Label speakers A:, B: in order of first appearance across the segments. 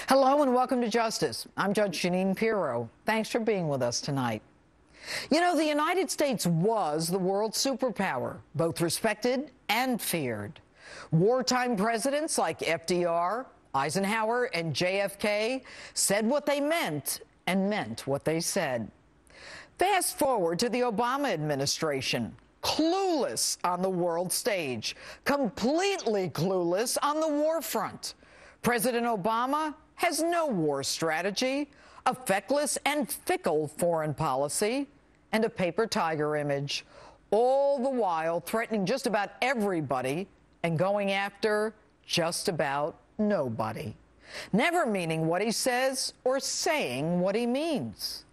A: Hello and welcome to Justice. I'm Judge Jeanine Pirro. Thanks for being with us tonight. You know, the United States was the world's superpower, both respected and feared. Wartime presidents like FDR, Eisenhower, and JFK said what they meant and meant what they said. Fast forward to the Obama administration, clueless on the world stage, completely clueless on the war front. President Obama has no war strategy, a feckless and fickle foreign policy, and a paper tiger image, all the while threatening just about everybody and going after just about nobody, never meaning what he says or saying what he means.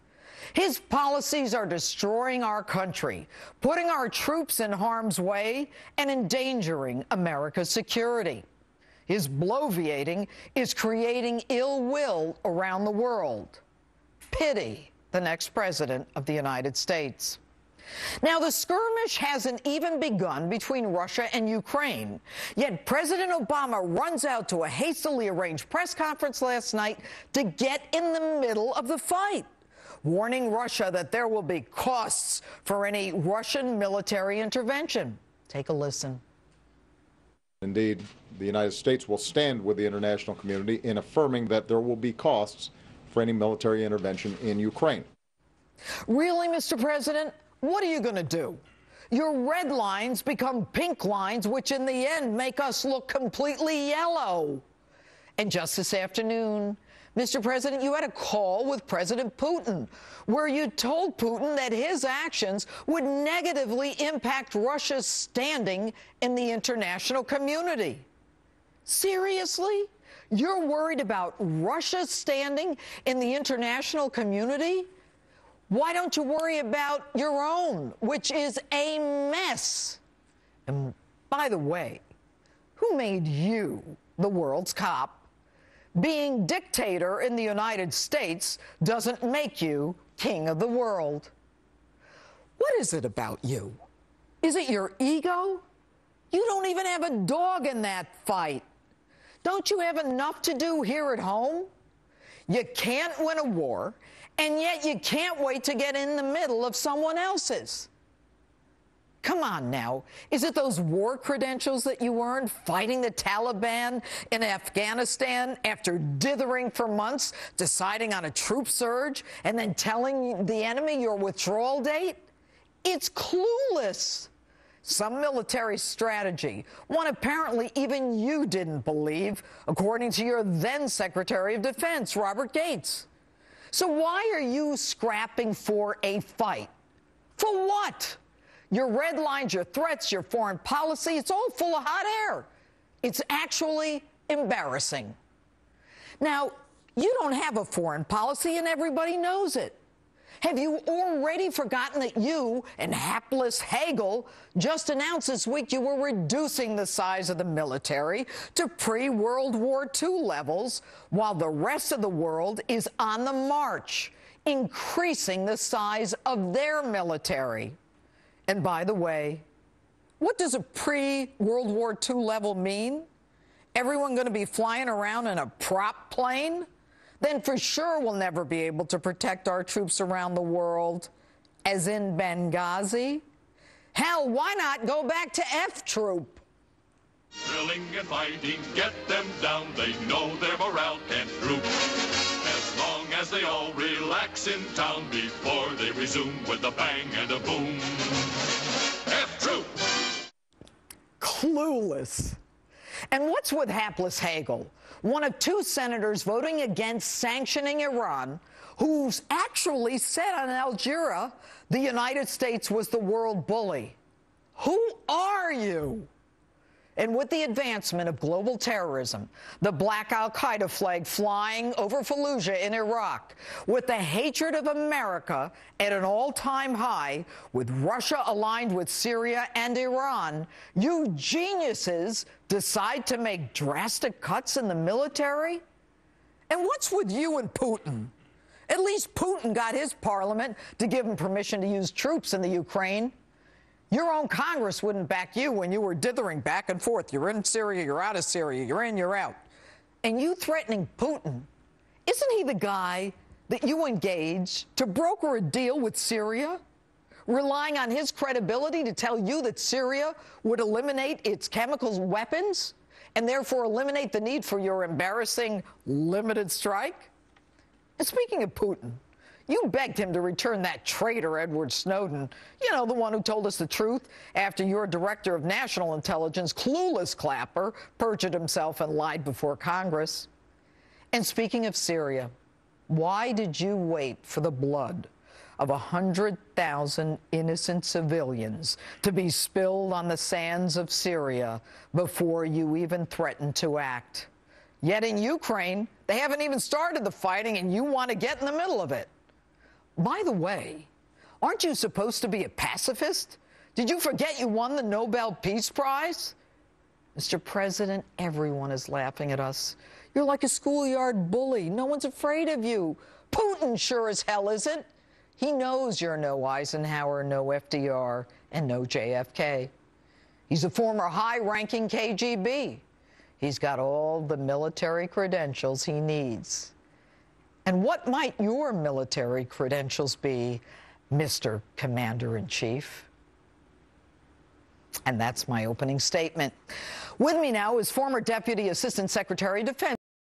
A: His policies are destroying our country, putting our troops in harm's way, and endangering America's security. His bloviating is creating ill will around the world. Pity the next president of the United States. Now, the skirmish hasn't even begun between Russia and Ukraine, yet President Obama runs out to a hastily arranged press conference last night to get in the middle of the fight, warning Russia that there will be costs for any Russian military intervention. Take a listen.
B: Indeed, the United States will stand with the international community in affirming that there will be costs for any military intervention in Ukraine.
A: Really, Mr. President? What are you going to do? Your red lines become pink lines, which in the end make us look completely yellow. And just this afternoon, Mr. President, you had a call with President Putin, where you told Putin that his actions would negatively impact Russia's standing in the international community. Seriously? You're worried about Russia's standing in the international community? Why don't you worry about your own, which is a mess? And by the way, who made you the world's cop? Being dictator in the United States doesn't make you king of the world. What is it about you? Is it your ego? You don't even have a dog in that fight. Don't you have enough to do here at home? You can't win a war, and yet you can't wait to get in the middle of someone else's. Come on now. Is it those war credentials that you earned fighting the Taliban in Afghanistan after dithering for months, deciding on a troop surge, and then telling the enemy your withdrawal date? It's clueless. Some military strategy, one apparently even you didn't believe, according to your then Secretary of Defense, Robert Gates. So why are you scrapping for a fight? For what? Your red lines, your threats, your foreign policy, it's all full of hot air. It's actually embarrassing. Now, you don't have a foreign policy, and everybody knows it. Have you already forgotten that you and hapless Hagel just announced this week you were reducing the size of the military to pre-World War II levels, while the rest of the world is on the march, increasing the size of their military? And by the way, what does a pre-World War II level mean? Everyone going to be flying around in a prop plane? Then for sure we'll never be able to protect our troops around the world, as in Benghazi. Hell, why not go back to F-Troop?
C: Drilling and fighting, get them down, they know their morale can't droop. As long as they all relax in town before they resume with a bang and a boom. F-Troop!
A: Clueless. And what's with hapless Hagel, one of two senators voting against sanctioning Iran, who's actually said on Al Jazeera the United States was the world bully? Who are you? And with the advancement of global terrorism, the black al-Qaeda flag flying over Fallujah in Iraq, with the hatred of America at an all-time high, with Russia aligned with Syria and Iran, you geniuses decide to make drastic cuts in the military? And what's with you and Putin? At least Putin got his parliament to give him permission to use troops in the Ukraine. Your own Congress wouldn't back you when you were dithering back and forth. You're in Syria, you're out of Syria, you're in, you're out. And you threatening Putin Isn't he the guy that you engaged to broker a deal with Syria, relying on his credibility to tell you that Syria would eliminate its chemical weapons and therefore eliminate the need for your embarrassing limited strike? And speaking of Putin, you begged him to return that traitor Edward Snowden, you know, the one who told us the truth after your director of national intelligence, clueless clapper, perjured himself and lied before Congress. And speaking of Syria, why did you wait for the blood of 100,000 innocent civilians to be spilled on the sands of Syria before you even threatened to act? Yet in Ukraine, they haven't even started the fighting, and you want to get in the middle of it. By the way, aren't you supposed to be a pacifist? Did you forget you won the Nobel Peace Prize? Mr. President, everyone is laughing at us. You're like a schoolyard bully. No one's afraid of you. Putin sure as hell isn't. He knows you're no Eisenhower, no FDR, and no JFK. He's a former high-ranking KGB. He's got all the military credentials he needs. And what might your military credentials be, Mr. Commander-in-Chief? And that's my opening statement. With me now is former Deputy Assistant Secretary of Defense